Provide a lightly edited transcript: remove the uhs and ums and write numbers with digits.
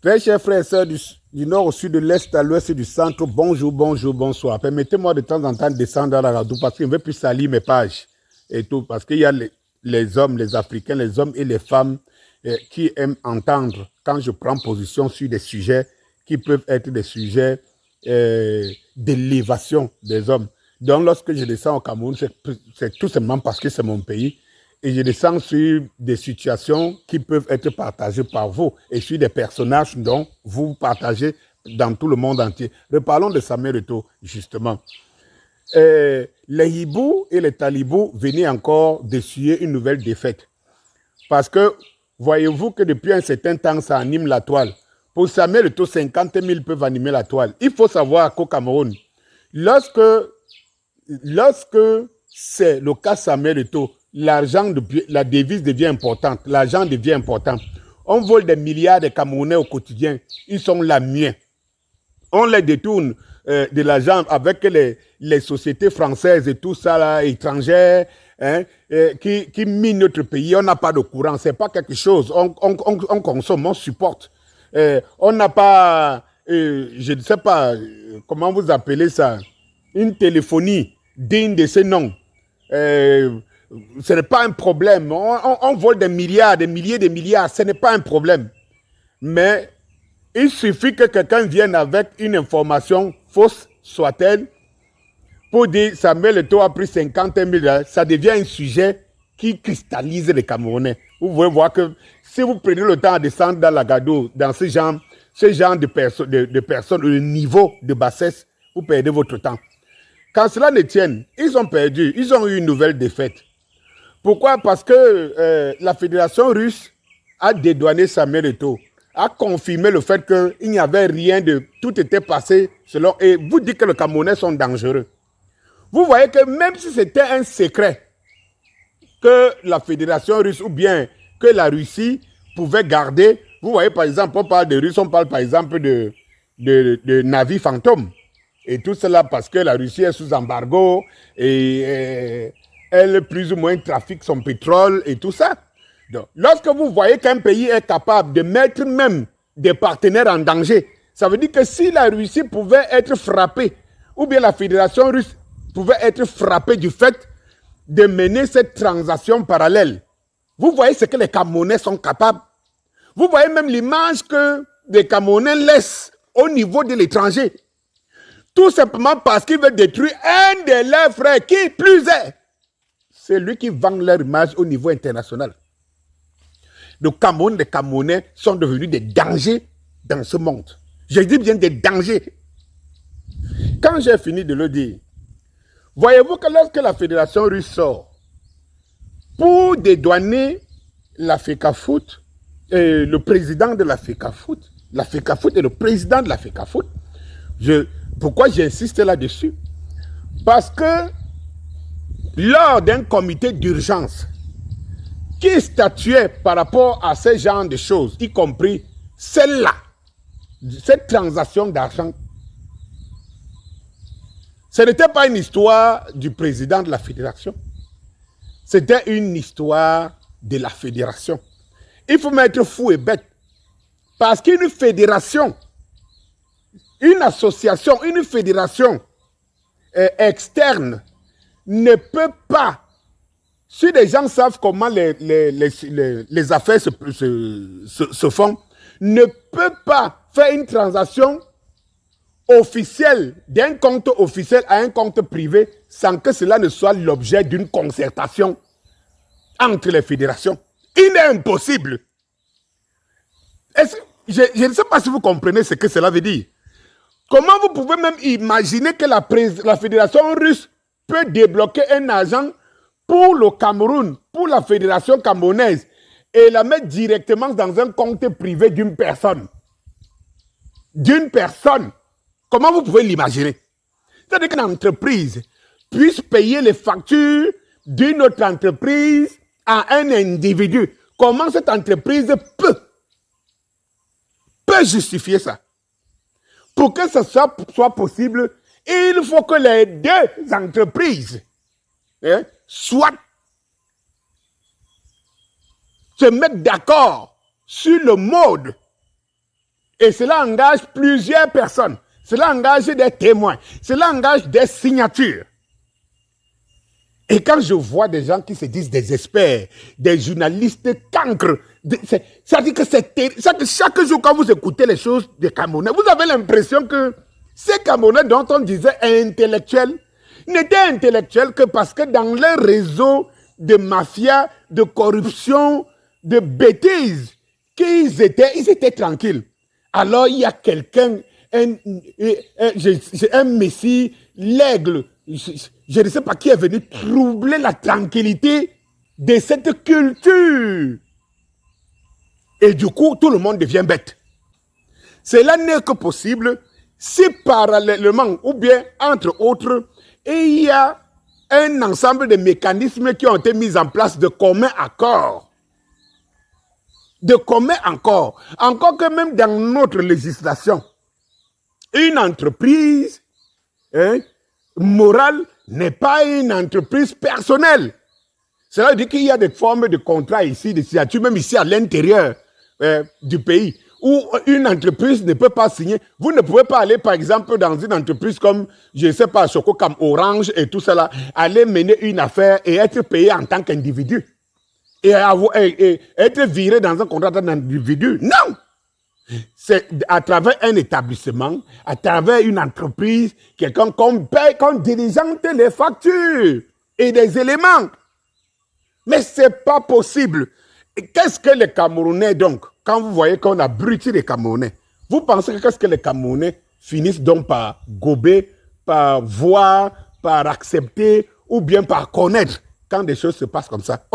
Très chers frères et sœurs du nord au sud, de l'est à l'ouest et du centre, bonjour, bonjour, bonsoir. Permettez-moi de temps en temps de descendre dans la radio parce que je ne veux plus salir mes pages et tout. Parce qu'il y a les hommes, les Africains, les hommes et les femmes qui aiment entendre quand je prends position sur des sujets qui peuvent être des sujets d'élévation des hommes. Donc, lorsque je descends au Cameroun, c'est tout simplement parce que c'est mon pays. Et je descends sur des situations qui peuvent être partagées par vous et sur des personnages dont vous partagez dans tout le monde entier. Reparlons de Samuel Eto'o, justement. Les hiboux et les talibous venaient encore d'essuyer une nouvelle défaite. Parce que, voyez-vous que depuis un certain temps, ça anime la toile. Pour Samuel Eto'o, 50 000 peuvent animer la toile. Il faut savoir qu'au Cameroun, lorsque c'est le cas Samuel Eto'o, la devise devient importante, l'argent devient important. On vole des milliards de Camerounais au quotidien, ils sont la mienne. On les détourne de l'argent avec les sociétés françaises et tout ça, là, étrangères, hein, qui minent notre pays. On n'a pas de courant, c'est pas quelque chose. On consomme, on supporte. On n'a pas, je ne sais pas, comment vous appelez ça, une téléphonie digne de ce nom. Ce n'est pas un problème. On vole des milliards, des milliers de milliards. Ce n'est pas un problème. Mais il suffit que quelqu'un vienne avec une information, fausse soit-elle, pour dire Samuel Eto'o a pris 50 000. Ça devient un sujet qui cristallise les Camerounais. Vous pouvez voir que si vous prenez le temps de descendre dans la Gado, dans ce genre de personnes, le niveau de bassesse, vous perdez votre temps. Quand cela ne tienne, ils ont perdu. Ils ont eu une nouvelle défaite. Pourquoi? Parce que la fédération russe a dédouané Samuel Eto'o, a confirmé le fait qu'il n'y avait rien de... Tout était passé selon... Et vous dites que les Camerounais sont dangereux. Vous voyez que même si c'était un secret que la fédération russe ou bien que la Russie pouvait garder, vous voyez par exemple, on parle de Russes, on parle par exemple de navires fantômes. Et tout cela parce que la Russie est sous embargo et elle plus ou moins trafique son pétrole et tout ça. Donc, lorsque vous voyez qu'un pays est capable de mettre même des partenaires en danger, ça veut dire que si la Russie pouvait être frappée, ou bien la fédération russe pouvait être frappée du fait de mener cette transaction parallèle, vous voyez ce que les Camerounais sont capables. Vous voyez même l'image que les Camerounais laissent au niveau de l'étranger. Tout simplement parce qu'ils veulent détruire un de leurs frères, qui plus est, c'est lui qui vend leur image au niveau international. Le Cameroun, les Camerounais sont devenus des dangers dans ce monde. Je dis bien des dangers. Quand j'ai fini de le dire, voyez-vous que lorsque la fédération russe sort pour dédouaner la FECAFOOT, le président de la FECAFOOT est le président de la FECAFOOT. Pourquoi j'insiste là-dessus? Parce que lors d'un comité d'urgence qui statuait par rapport à ce genre de choses, y compris celle-là, cette transaction d'argent, ce n'était pas une histoire du président de la fédération, c'était une histoire de la fédération. Il faut mettre fou et bête, parce qu'une fédération, une association, une fédération externe ne peut pas, si les gens savent comment les affaires se font, ne peut pas faire une transaction officielle, d'un compte officiel à un compte privé, sans que cela ne soit l'objet d'une concertation entre les fédérations. Il est impossible. Je ne sais pas si vous comprenez ce que cela veut dire. Comment vous pouvez même imaginer que la fédération russe peut débloquer un argent pour le Cameroun, pour la fédération camerounaise, et la mettre directement dans un compte privé d'une personne? D'une personne. Comment vous pouvez l'imaginer? C'est-à-dire qu'une entreprise puisse payer les factures d'une autre entreprise à un individu. Comment cette entreprise peut justifier ça? Pour que ce soit possible, il faut que les deux entreprises se mettent d'accord sur le mode Et cela engage plusieurs personnes. Cela engage des témoins. Cela engage des signatures. Et quand je vois des gens qui se disent des experts, des journalistes cancres, ça dit que chaque jour quand vous écoutez les choses des Camerounais, vous avez l'impression que ces Camerounais dont on disait intellectuels n'étaient intellectuels que parce que dans leur réseau de mafia, de corruption, de bêtises, qu'ils étaient tranquilles. Alors il y a quelqu'un, un messie, l'aigle, je ne sais pas qui est venu troubler la tranquillité de cette culture. Et du coup, tout le monde devient bête. Cela n'est que possible si parallèlement, ou bien entre autres, il y a un ensemble de mécanismes qui ont été mis en place de commun accord. De commun accord. Encore que même dans notre législation, une entreprise morale n'est pas une entreprise personnelle. Cela veut dire qu'il y a des formes de contrats ici, de signature, même ici à l'intérieur du pays, où une entreprise ne peut pas signer. Vous ne pouvez pas aller, par exemple, dans une entreprise comme, je ne sais pas, Choco, comme Orange et tout cela, aller mener une affaire et être payé en tant qu'individu. Et être viré dans un contrat d'individu. Non! C'est à travers un établissement, à travers une entreprise, quelqu'un qu'on paye, qu'on diligente les factures et des éléments. Mais ce n'est pas possible. Qu'est-ce que les Camerounais, donc, quand vous voyez qu'on abrutit les Camerounais, vous pensez que qu'est-ce que les Camerounais finissent donc par gober, par voir, par accepter ou bien par connaître quand des choses se passent comme ça?